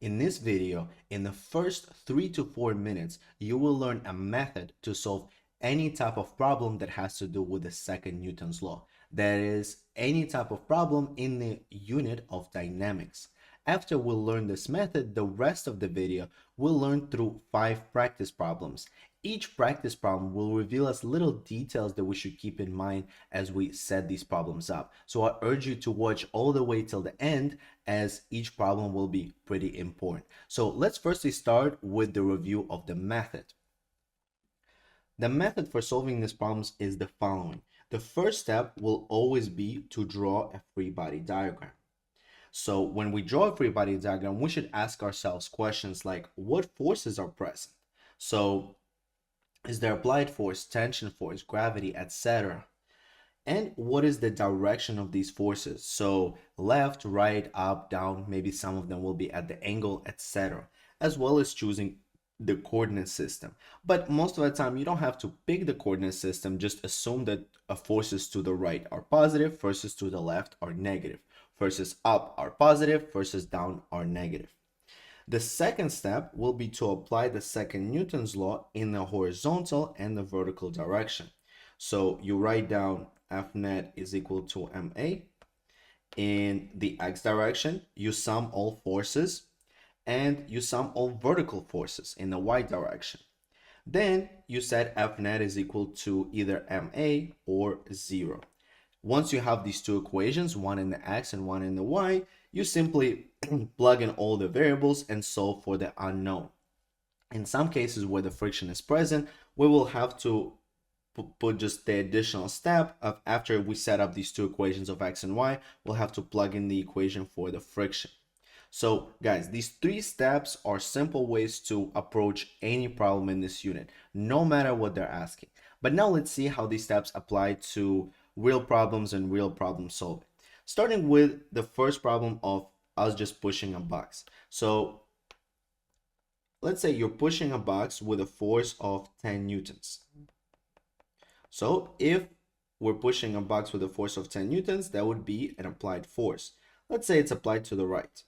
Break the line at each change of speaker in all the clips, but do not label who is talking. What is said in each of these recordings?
In this video, in the first 3 to 4 minutes, you will learn a method to solve any type of problem that has to do with the second Newton's law. That is, any type of problem in the unit of dynamics. After we learn this method, the rest of the video we'll learn through 5 practice problems. Each practice problem will reveal us little details that we should keep in mind as we set these problems up. So I urge you to watch all the way till the end, as each problem will be pretty important. So let's firstly start with the review of the method. The method for solving these problems is the following. The first step will always be to draw a free body diagram. So when we draw a free body diagram, we should ask ourselves questions like, what forces are present? So is there applied force, tension force, gravity, etc.? And what is the direction of these forces? So left, right, up, down, maybe some of them will be at the angle, etc. As well as choosing the coordinate system. But most of the time you don't have to pick the coordinate system, just assume that forces to the right are positive, forces to the left are negative, forces up are positive, forces down are negative. The second step will be to apply the second Newton's law in the horizontal and the vertical direction. So you write down F net is equal to MA. In the X direction, you sum all forces and you sum all vertical forces in the Y direction. Then you set F net is equal to either MA or 0. Once you have these two equations, one in the X and one in the Y, you simply plug in all the variables and solve for the unknown. In some cases where the friction is present, we will have to put just the additional step of, after we set up these two equations of X and Y, we'll have to plug in the equation for the friction. So guys, these 3 steps are simple ways to approach any problem in this unit, no matter what they're asking. But now let's see how these steps apply to real problems and real problem solving. Starting with the first problem of us just pushing a box. So let's say you're pushing a box with a force of 10 newtons. So if we're pushing a box with a force of 10 newtons, that would be an applied force. Let's say it's applied to the right.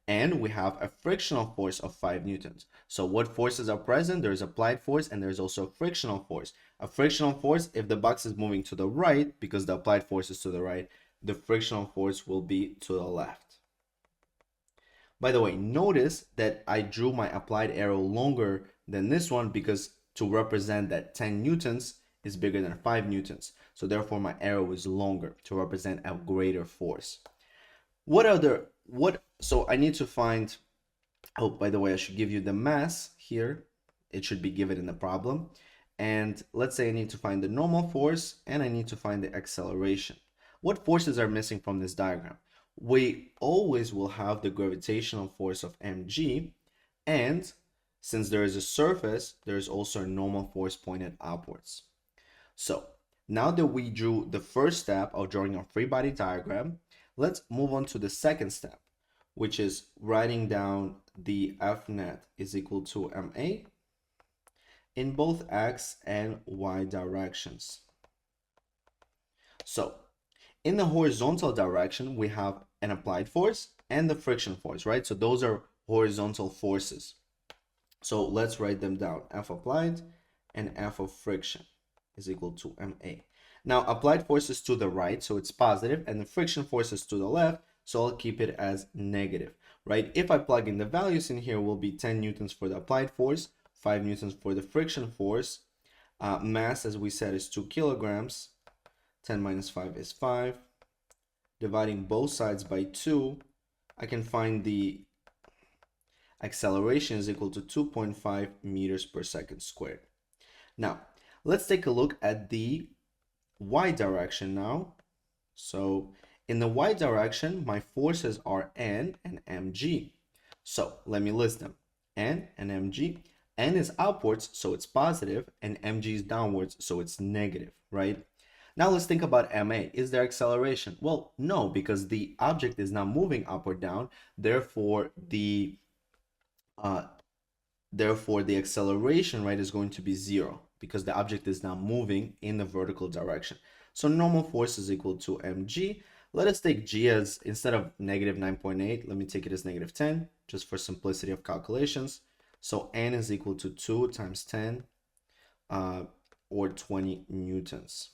And we have a frictional force of 5 newtons. So what forces are present? There's applied force and there's also a frictional force. A frictional force, if the box is moving to the right, because the applied force is to the right, the frictional force will be to the left. By the way, notice that I drew my applied arrow longer than this one because to represent that 10 newtons is bigger than 5 newtons. So therefore my arrow is longer to represent a greater force. So I need to find, oh, by the way, I should give you the mass here. It should be given in the problem. And let's say I need to find the normal force and I need to find the acceleration. What forces are missing from this diagram? We always will have the gravitational force of mg, and since there is a surface, there is also a normal force pointed upwards. So now that we drew the first step of drawing a free body diagram, let's move on to the second step, which is writing down the F net is equal to MA in both X and Y directions. So in the horizontal direction, we have an applied force and the friction force, right? So those are horizontal forces. So let's write them down. F applied and F of friction is equal to MA. Now, applied force is to the right, so it's positive, and the friction force is to the left, so I'll keep it as negative, right? If I plug in the values in here, will be 10 newtons for the applied force, 5 newtons for the friction force. Mass, as we said, is 2 kilograms. 10 minus 5 is 5. Dividing both sides by 2, I can find the acceleration is equal to 2.5 meters per second squared. Now, let's take a look at the Y direction now. So in the Y direction, my forces are N and mg. So let me list them. N and mg. N is upwards, so it's positive, and mg is downwards, so it's negative, right? Now let's think about ma. Is there acceleration? Well, no, because the object is not moving up or down. Therefore, the acceleration, right, is going to be 0 because the object is now moving in the vertical direction. So normal force is equal to mg. Let us take G as, instead of negative 9.8, let me take it as negative 10, just for simplicity of calculations. So N is equal to 2 times 10, or 20 newtons.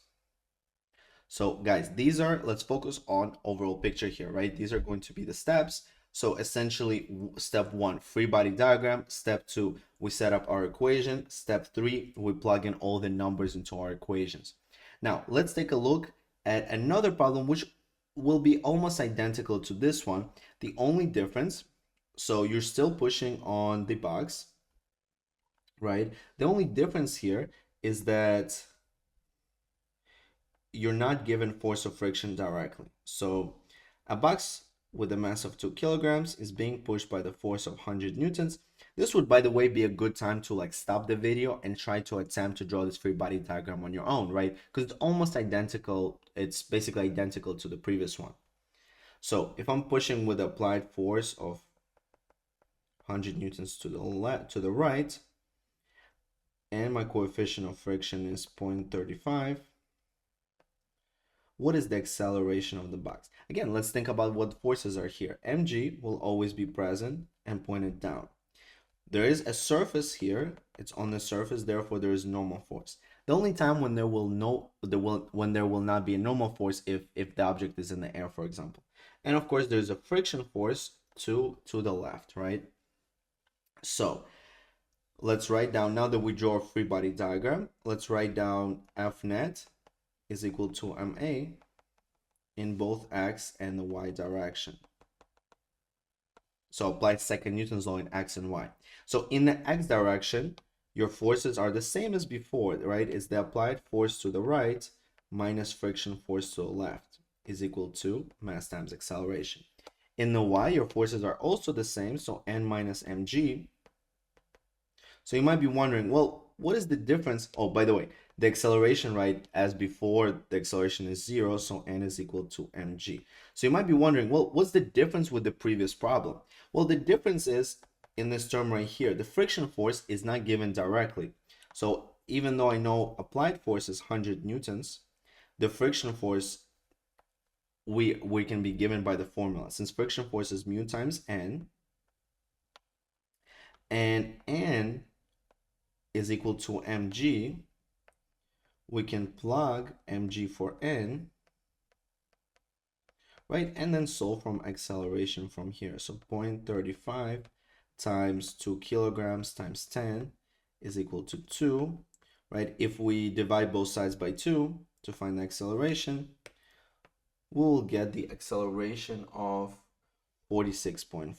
So guys, these are, let's focus on overall picture here, right? These are going to be the steps. So essentially, step 1, free body diagram. Step 2, we set up our equation. Step 3, we plug in all the numbers into our equations. Now, let's take a look at another problem which will be almost identical to this one. The only difference, so you're still pushing on the box, right? The only difference here is that you're not given force of friction directly. So a box with a mass of 2 kilograms is being pushed by the force of 100 newtons. This would, by the way, be a good time to like stop the video and try to attempt to draw this free body diagram on your own, right? Because it's almost identical. It's basically identical to the previous one. So if I'm pushing with applied force of 100 newtons to the left, to the right, and my coefficient of friction is 0.35, what is the acceleration of the box? Again, let's think about what forces are here. mg will always be present and pointed down. There is a surface here. It's on the surface, therefore there is normal force. The only time when there will not be a normal force if the object is in the air, for example. And of course, there's a friction force to the left, right? So let's write down, now that we draw a free body diagram, let's write down F net is equal to ma in both x and the y direction. So apply second Newton's law in x and y. So in the x direction, your forces are the same as before, right? It's the applied force to the right minus friction force to the left is equal to mass times acceleration. In the y, your forces are also the same, so n minus mg. So you might be wondering, well, what is the difference? Oh, by the way, the acceleration, right, as before, the acceleration is 0, so n is equal to mg. So you might be wondering, well, what's the difference with the previous problem? Well, the difference is in this term right here, the friction force is not given directly. So even though I know applied force is 100 newtons, the friction force we can be given by the formula. Since friction force is mu times n, and n is equal to mg, we can plug mg for n, right? And then solve from acceleration from here. So 0.35 times 2 kilograms times 10 is equal to 2, right? If we divide both sides by 2 to find the acceleration, we'll get the acceleration of 46.5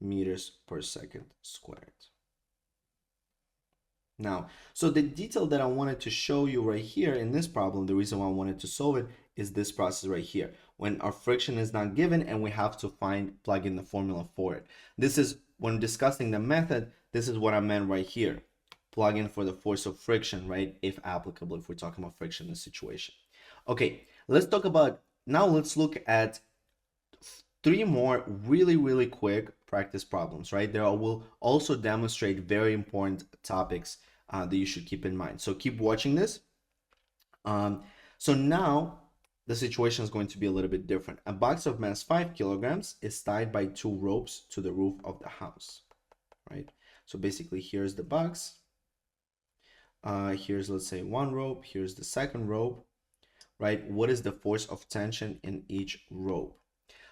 meters per second squared. Now, so the detail that I wanted to show you right here in this problem, the reason why I wanted to solve it is this process right here. When our friction is not given and we have to plug in the formula for it. This is, when discussing the method, this is what I meant right here. Plug in for the force of friction, right? If applicable, if we're talking about friction in this situation. Okay, let's talk about, now let's look at 3 more really quick practice problems, right? There will also demonstrate very important topics that you should keep in mind. So keep watching this. So now the situation is going to be a little bit different. A box of mass 5 kilograms is tied by 2 ropes to the roof of the house, right? So basically here's the box. Here's, let's say, 1 rope. Here's the second rope, right? What is the force of tension in each rope?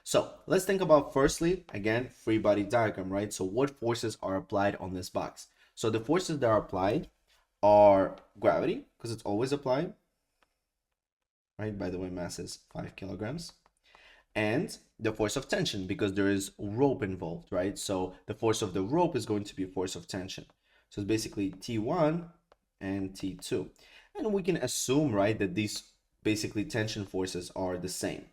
So let's think about, firstly, again, free body diagram, right? So what forces are applied on this box? So the forces that are applied are gravity, because it's always applied, right? By the way, mass is 5 kilograms. And the force of tension, because there is rope involved, right? So the force of the rope is going to be force of tension. So it's basically T1 and T2. And we can assume, right, that these basically tension forces are the same.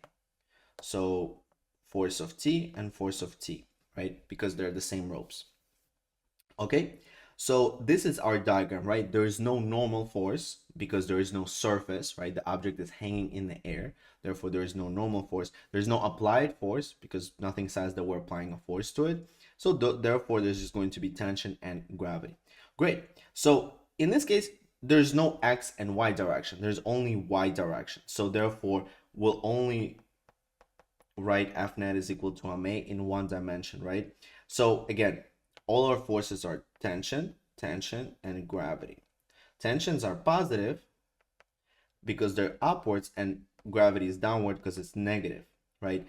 So force of T and force of T, right? Because they're the same ropes. Okay, so this is our diagram, right? There is no normal force because there is no surface, right? The object is hanging in the air. Therefore, there is no normal force. There's no applied force because nothing says that we're applying a force to it. So therefore, there's just going to be tension and gravity. Great. So in this case, there's no x and y direction, there's only y direction. So therefore, we'll only write F net is equal to ma in one dimension, right? So again, all our forces are tension, tension, and gravity. Tensions are positive because they're upwards, and gravity is downward because it's negative, right?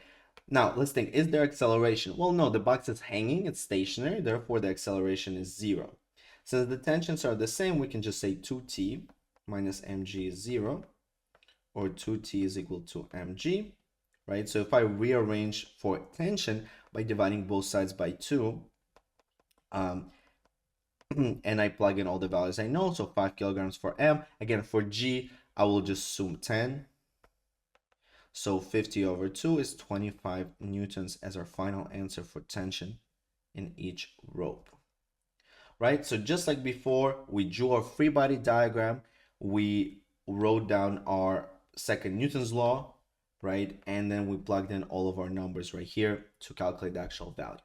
Now, let's think, is there acceleration? Well, no, the box is hanging, it's stationary, therefore the acceleration is 0. Since the tensions are the same, we can just say 2t minus mg is 0, or 2t is equal to mg, right? So if I rearrange for tension by dividing both sides by 2, and I plug in all the values I know, so 5 kilograms for m. Again, for g, I will just assume 10. So 50 over 2 is 25 newtons as our final answer for tension in each rope, right? So just like before, we drew our free body diagram, we wrote down our second Newton's law, right? And then we plugged in all of our numbers right here to calculate the actual value.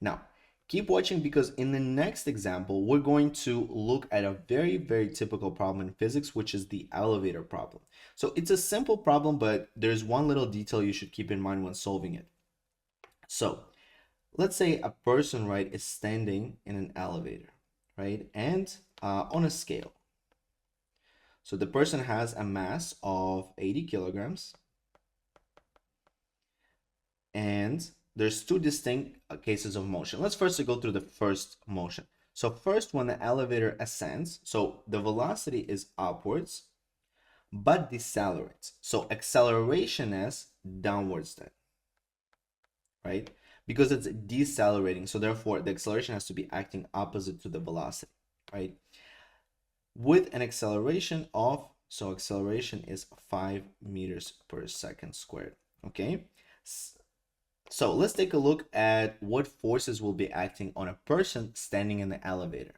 Now, keep watching, because in the next example, we're going to look at a very, very typical problem in physics, which is the elevator problem. So it's a simple problem, but there's one little detail you should keep in mind when solving it. So let's say a person, right, is standing in an elevator, right, and on a scale. So the person has a mass of 80 kilograms, and there's two distinct cases of motion. Let's first go through the first motion. So first, when the elevator ascends, so the velocity is upwards, but decelerates. So acceleration is downwards then, right? Because it's decelerating, so therefore the acceleration has to be acting opposite to the velocity, right? With an acceleration of, so acceleration is 5 meters per second squared, okay? So let's take a look at what forces will be acting on a person standing in the elevator.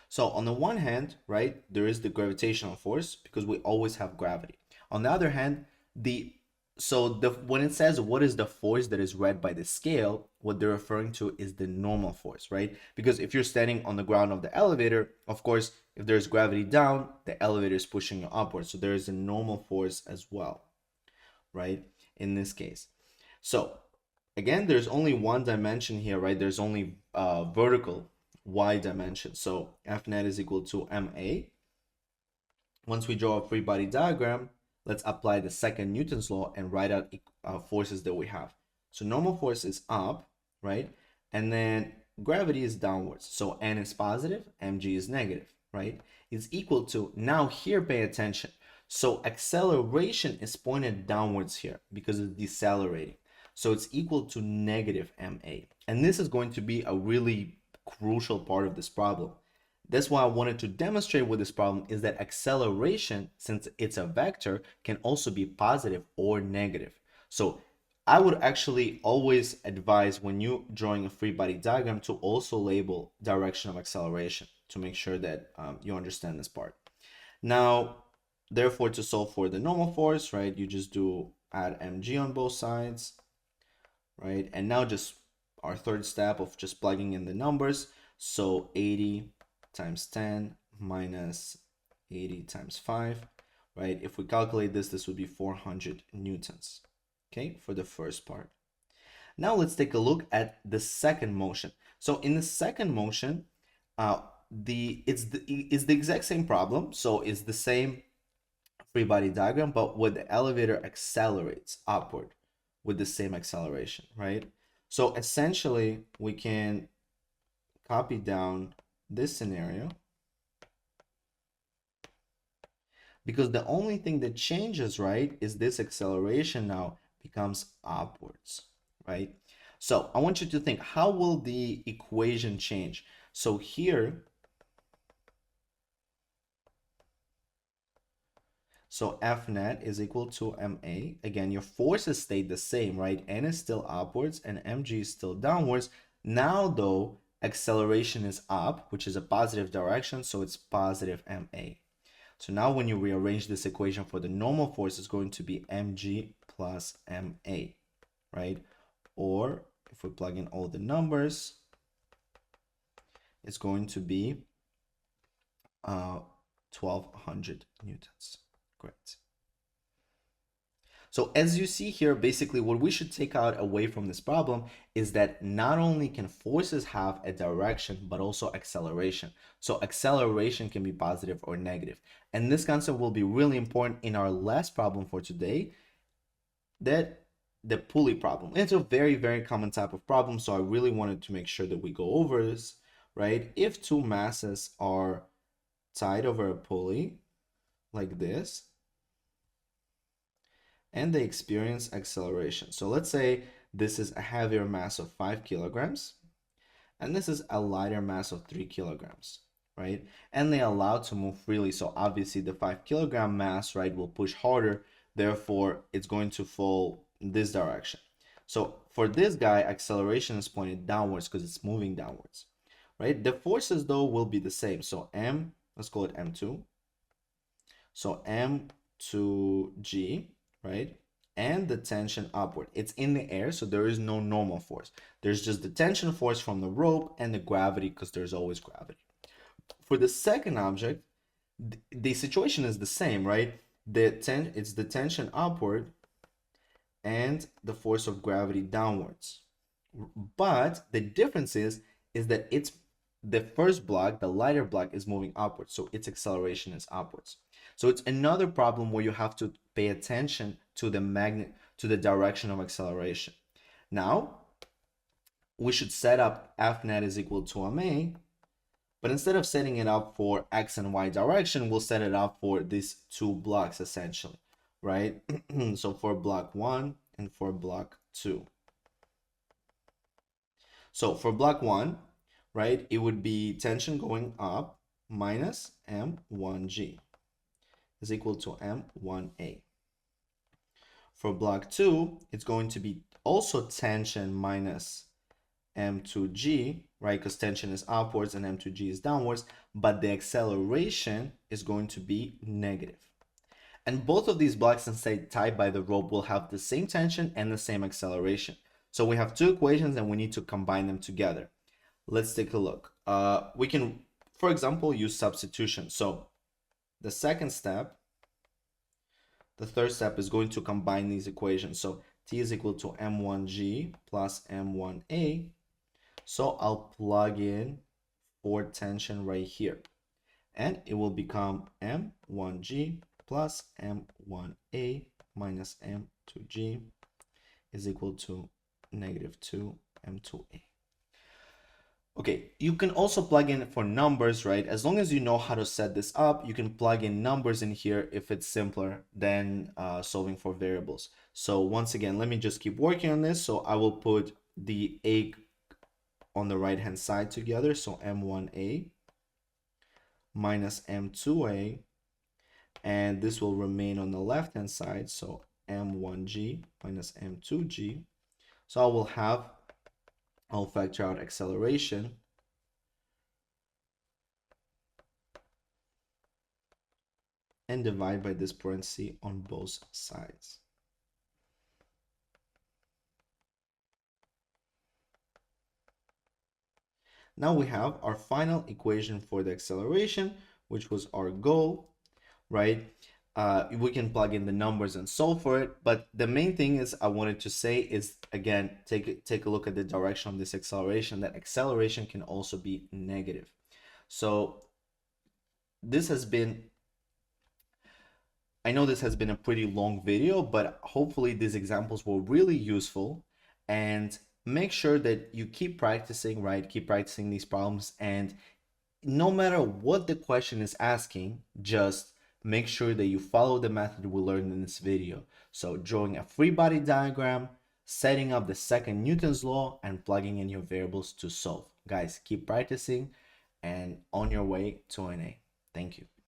So on the one hand, right, there is the gravitational force because we always have gravity. On the other hand, when it says what is the force that is read by the scale, what they're referring to is the normal force, right? Because if you're standing on the ground of the elevator, of course, if there's gravity down, the elevator is pushing you upwards. So there is a normal force as well, right? In this case. So again, there's only one dimension here, right? There's only vertical y dimension. So F net is equal to ma. Once we draw a free body diagram, let's apply the second Newton's law and write out forces that we have. So normal force is up, right? And then gravity is downwards. So N is positive, mg is negative, right? Is equal to, now here pay attention. So acceleration is pointed downwards here because it's decelerating. So it's equal to negative ma. And this is going to be a really crucial part of this problem. That's why I wanted to demonstrate with this problem is that acceleration, since it's a vector, can also be positive or negative. So I would actually always advise when you're drawing a free body diagram to also label direction of acceleration to make sure that you understand this part. Now, therefore, to solve for the normal force, right, you just do add mg on both sides, right? And now just our third step of just plugging in the numbers. So 80 times 10 minus 80 times 5, right? If we calculate this, this would be 400 newtons, okay, for the first part. Now let's take a look at the second motion. So in the second motion, it's the exact same problem. So it's the same free body diagram, but where the elevator accelerates upward with the same acceleration, right? So essentially, we can copy down this scenario because the only thing that changes, right, is this acceleration now becomes upwards, right? So I want you to think, how will the equation change? So here, so F net is equal to ma. Again, your forces stayed the same, right? N is still upwards and mg is still downwards. Now though, acceleration is up, which is a positive direction, so it's positive ma. So now when you rearrange this equation for the normal force, it's going to be mg plus ma, right? Or if we plug in all the numbers, it's going to be 1200 newtons. Great. So as you see here, basically what we should take out away from this problem is that not only can forces have a direction, but also acceleration. So acceleration can be positive or negative. And this concept will be really important in our last problem for today, that the pulley problem. It's a very, very common type of problem. So I really wanted to make sure that we go over this, right? If two masses are tied over a pulley like this, and they experience acceleration. So let's say this is a heavier mass of 5 kilograms, and this is a lighter mass of 3 kilograms, right? And they are allowed to move freely. So obviously the 5 kilogram mass, right, will push harder. Therefore, it's going to fall in this direction. So for this guy, acceleration is pointed downwards because it's moving downwards, right? The forces, though, will be the same. So M, let's call it M2. So M2G, right? And the tension upward. It's in the air, so there is no normal force. There's just the tension force from the rope and the gravity, because there's always gravity. For the second object, the situation is the same, right? It's the tension upward and the force of gravity downwards. But the difference is that it's the first block, the lighter block, is moving upwards, so its acceleration is upwards. So it's another problem where you have to pay attention to the direction of acceleration. Now, we should set up F net is equal to ma, but instead of setting it up for x and y direction, we'll set it up for these two blocks essentially, right? So for block 1 and for block 2. So for block 1, right, it would be tension going up minus M1G is equal to M1A. For block 2, it's going to be also tension minus M2G, right, because tension is upwards and M2G is downwards, but the acceleration is going to be negative. And both of these blocks, since they're tied by the rope, will have the same tension and the same acceleration. So we have two equations and we need to combine them together. Let's take a look. We can, for example, use substitution. So the third step is going to combine these equations. So T is equal to M1G plus M1A. So I'll plug in for tension right here. And it will become M1G plus M1A minus M2G is equal to negative 2 M2A. Okay, you can also plug in for numbers, right? As long as you know how to set this up, you can plug in numbers in here if it's simpler than solving for variables. So once again, let me just keep working on this. So I will put the A on the right hand side together. So M1A minus M2A, and this will remain on the left hand side. So M1G minus M2G. So I'll factor out acceleration, and divide by this parenthesis on both sides. Now we have our final equation for the acceleration, which was our goal, right? We can plug in the numbers and solve for it, but the main thing is I wanted to say is, again, take a look at the direction of this acceleration. That acceleration can also be negative. So this has been, I know this has been a pretty long video, but hopefully these examples were really useful. And make sure that you keep practicing, right? Keep practicing these problems, and no matter what the question is asking, just make sure that you follow the method we learned in this video. So drawing a free body diagram, setting up the second Newton's law, and plugging in your variables to solve. Guys, keep practicing and on your way to an A. Thank you.